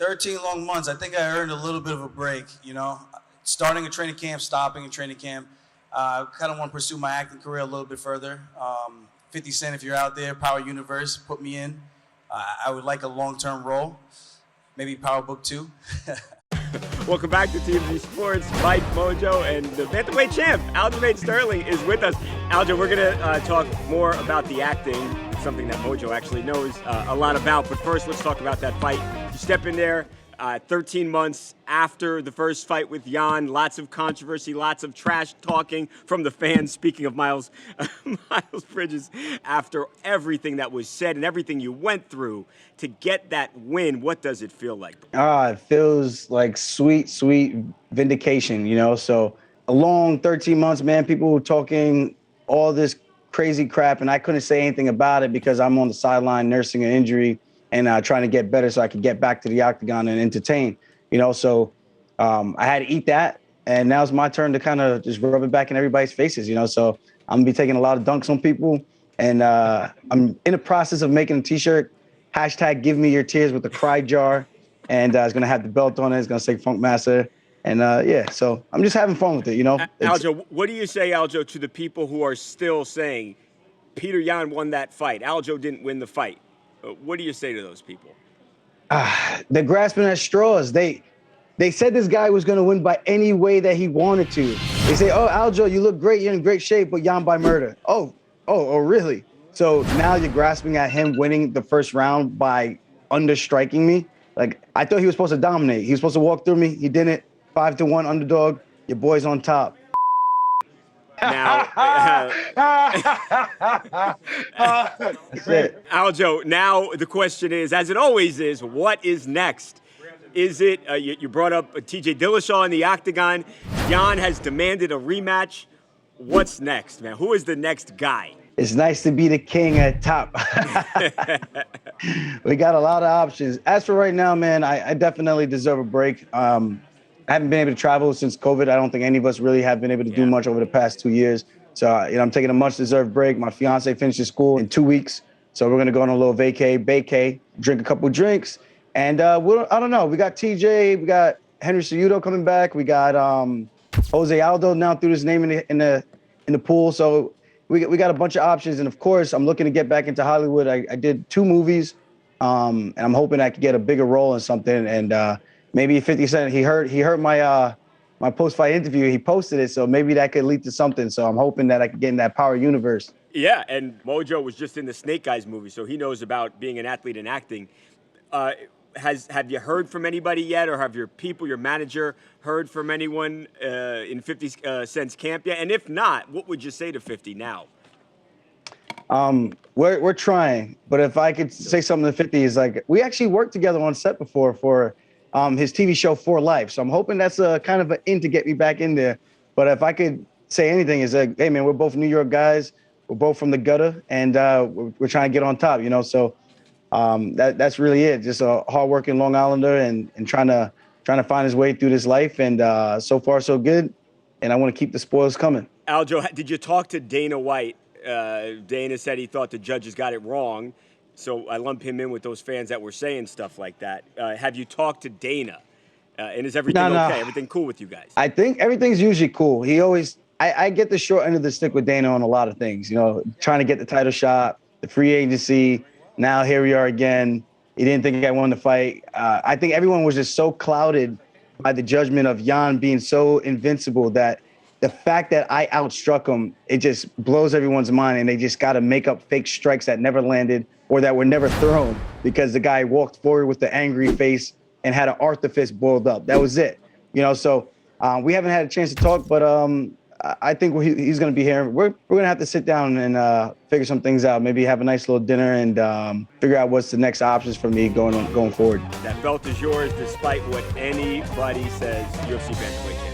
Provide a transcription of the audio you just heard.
13 long months. I think I earned a little bit of a break, you know. Starting a training camp, stopping a training camp. I kind of want to pursue my acting career a little bit further. 50 Cent, if you're out there, Power Universe, put me in. I would like a long-term role, maybe Power Book 2. Welcome back to TMZ Sports. Mike, Mojo, and the bantamweight champ, Aljamain Sterling, is with us. Aljo, we're going to talk more about the acting, something that Mojo actually knows a lot about. But first, let's talk about that fight. You step in there 13 months after the first fight with Jan. Lots of controversy, lots of trash talking from the fans. Speaking of Miles Bridges, after everything that was said and everything you went through to get that win, what does it feel like? It feels like sweet, sweet vindication, you know? So a long 13 months, man, people were talking all this crazy crap, and I couldn't say anything about it because I'm on the sideline nursing an injury and trying to get better so I could get back to the octagon and entertain, you know? So I had to eat that, and now it's my turn to kind of just rub it back in everybody's faces, you know? So I'm gonna be taking a lot of dunks on people, and I'm in the process of making a t-shirt, hashtag give me your tears with the cry jar, and it's gonna have the belt on it, it's gonna say Funk Master, and yeah, so I'm just having fun with it, you know? Aljo, what do you say, Aljo, to the people who are still saying Peter Yan won that fight, Aljo didn't win the fight? What do you say to those people? They're grasping at straws. They said this guy was going to win by any way that he wanted to. They say, oh, Aljo, you look great. You're in great shape, but Jan by murder. Oh, really? So now you're grasping at him winning the first round by understriking me? Like, I thought he was supposed to dominate. He was supposed to walk through me. He didn't. 5-1 underdog. Your boy's on top. Now, Aljo, now the question is, as it always is, what is next? Is it, you brought up TJ Dillashaw in the octagon. Jan has demanded a rematch. What's next, man? Who is the next guy? It's nice to be the king at top. We got a lot of options. As for right now, man, I definitely deserve a break. I haven't been able to travel since COVID. I don't think any of us really have been able to do much over the past 2 years. So, you know, I'm taking a much-deserved break. My fiance finishes school in 2 weeks. So we're going to go on a little vacay, drink a couple drinks. And I don't know. We got TJ. We got Henry Cejudo coming back. We got Jose Aldo now threw his name in the pool. So we got a bunch of options. And, of course, I'm looking to get back into Hollywood. I did 2 movies, and I'm hoping I could get a bigger role in something. And maybe 50 Cent, he heard my my post-fight interview. He posted it, so maybe that could lead to something. So I'm hoping that I could get in that Power Universe. Yeah, and Mojo was just in the Snake Eyes movie, so he knows about being an athlete and acting. Have you heard from anybody yet, or have your people, your manager, heard from anyone in 50 Cent's camp yet? And if not, what would you say to 50 now? We're trying, but if I could say something to 50 is like, we actually worked together on set before for his TV show For Life. So I'm hoping that's a kind of an in to get me back in there. But if I could say anything is like, hey man, we're both New York guys. We're both from the gutter, and we're trying to get on top, you know? So that's really it. Just a hardworking Long Islander and trying to find his way through this life. And so far so good. And I want to keep the spoils coming. Aljo, did you talk to Dana White? Dana said he thought the judges got it wrong. So I lump him in with those fans that were saying stuff like that. Have you talked to Dana? And is everything okay? Everything cool with you guys? I think everything's usually cool. He always, I get the short end of the stick with Dana on a lot of things. You know, trying to get the title shot, the free agency. Now here we are again. He didn't think I won the fight. I think everyone was just so clouded by the judgment of Jan being so invincible that the fact that I outstruck him, it just blows everyone's mind, and they just got to make up fake strikes that never landed or that were never thrown because the guy walked forward with the angry face and had an Arthur fist boiled up. That was it, you know. So we haven't had a chance to talk, but I think he's going to be here. We're going to have to sit down and figure some things out. Maybe have a nice little dinner and figure out what's the next options for me going forward. That belt is yours, despite what anybody says. UFC bantamweight champ.